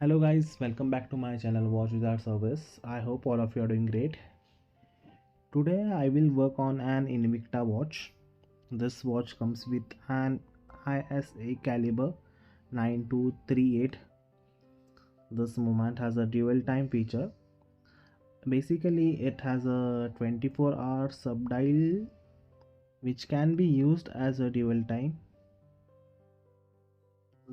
Hello guys, welcome back to my channel Watch Without Service. I hope all of you are doing great. Today I will work on an Invicta watch. This watch comes with an ISA caliber 9238. This movement has a dual time feature. Basically it has a 24-hour subdial which can be used as a dual time.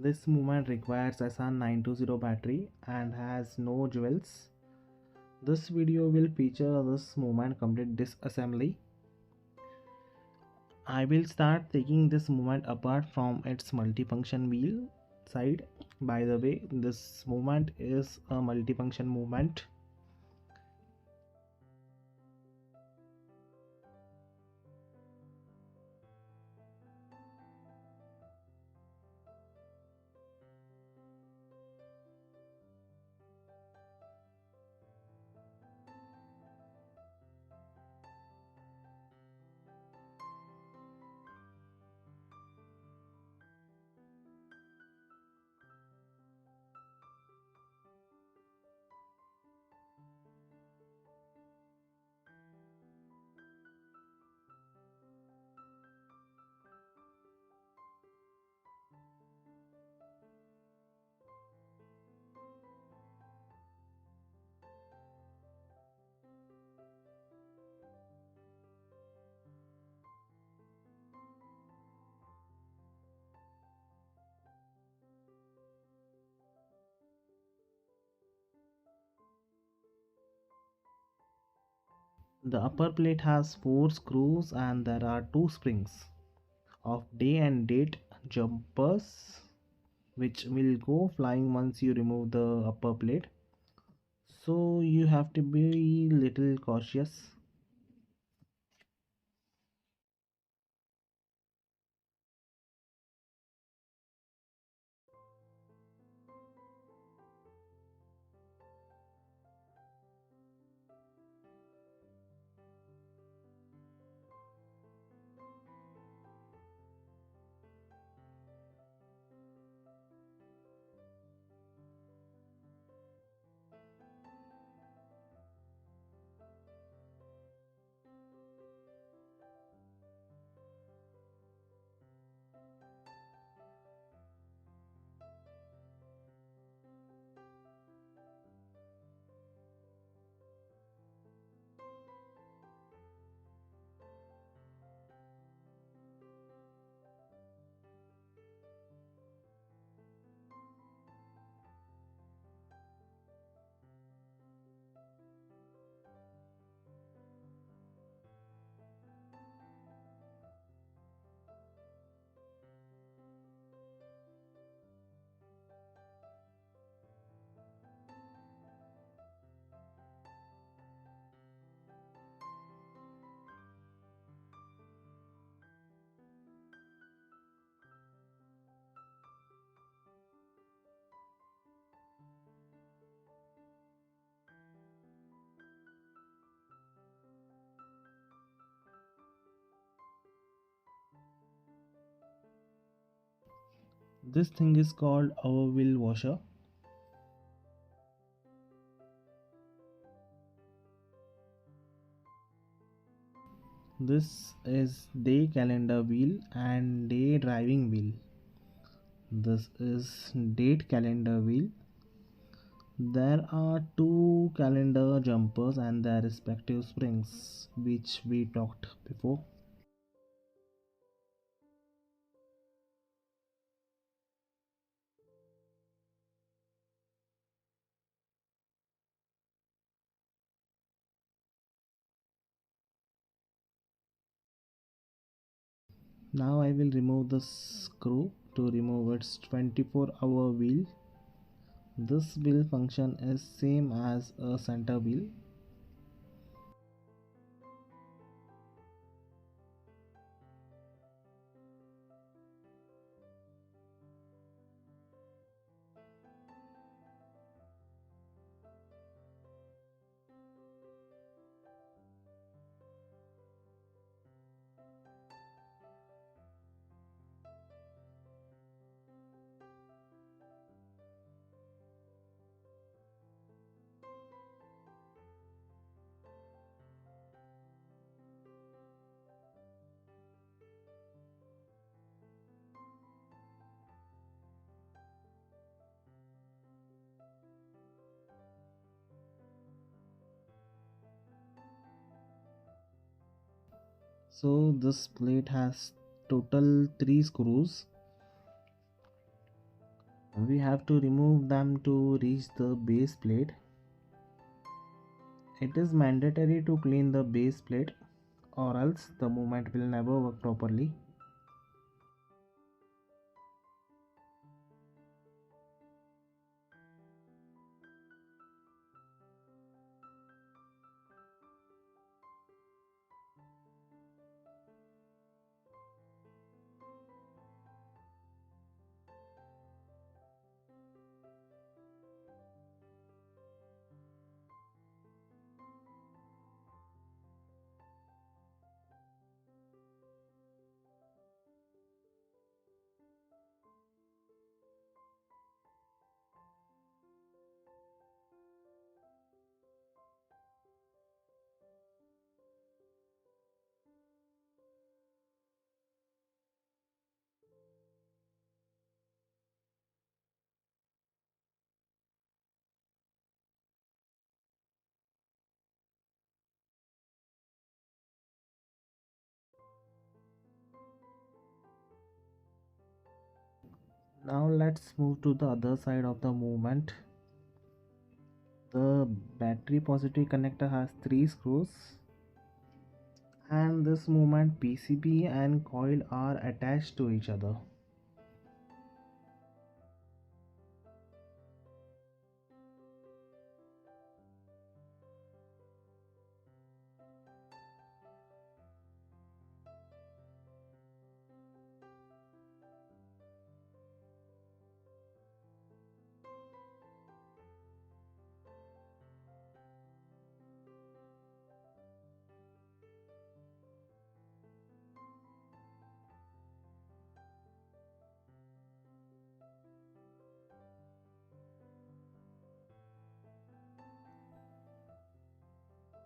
This movement requires SR920 battery and has no jewels. This video will feature this movement complete disassembly. I will start taking this movement apart from its multifunction wheel side. By the way, this movement is a multifunction movement. The upper plate has 4 screws and there are 2 springs of day and date jumpers which will go flying once you remove the upper plate. So you have to be little cautious. This thing is called our wheel washer. This is day calendar wheel and day driving wheel. This is date calendar wheel. There are 2 calendar jumpers and their respective springs, which we talked before. Now I will remove the screw to remove its 24-hour wheel. This wheel function is same as a center wheel. So this plate has total 3 screws. We have to remove them to reach the base plate. It is mandatory to clean the base plate or else the movement will never work properly. Now let's move to the other side of the movement. The battery positive connector has 3 screws, and this movement PCB and coil are attached to each other.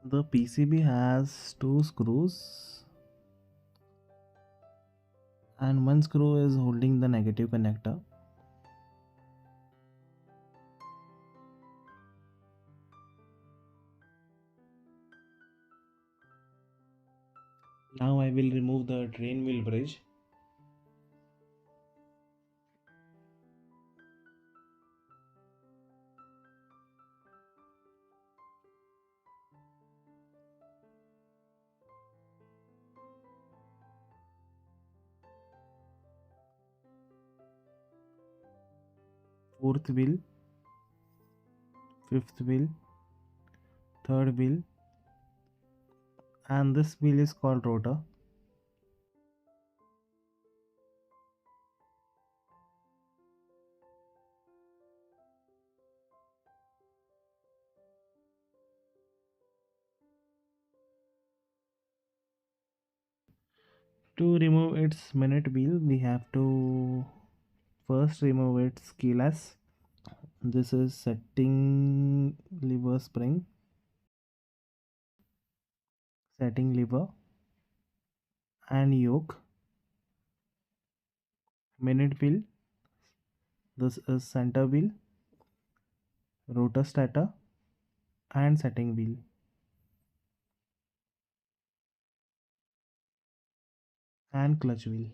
The PCB has 2 screws and one screw is holding the negative connector. Now I will remove the train wheel bridge. Fourth wheel, fifth wheel, third wheel, and this wheel is called rotor. To remove its minute wheel, we have to first remove its keyless. This is setting lever spring, setting lever, and yoke. Minute wheel, this is center wheel, rotor stator, and setting wheel. And clutch wheel.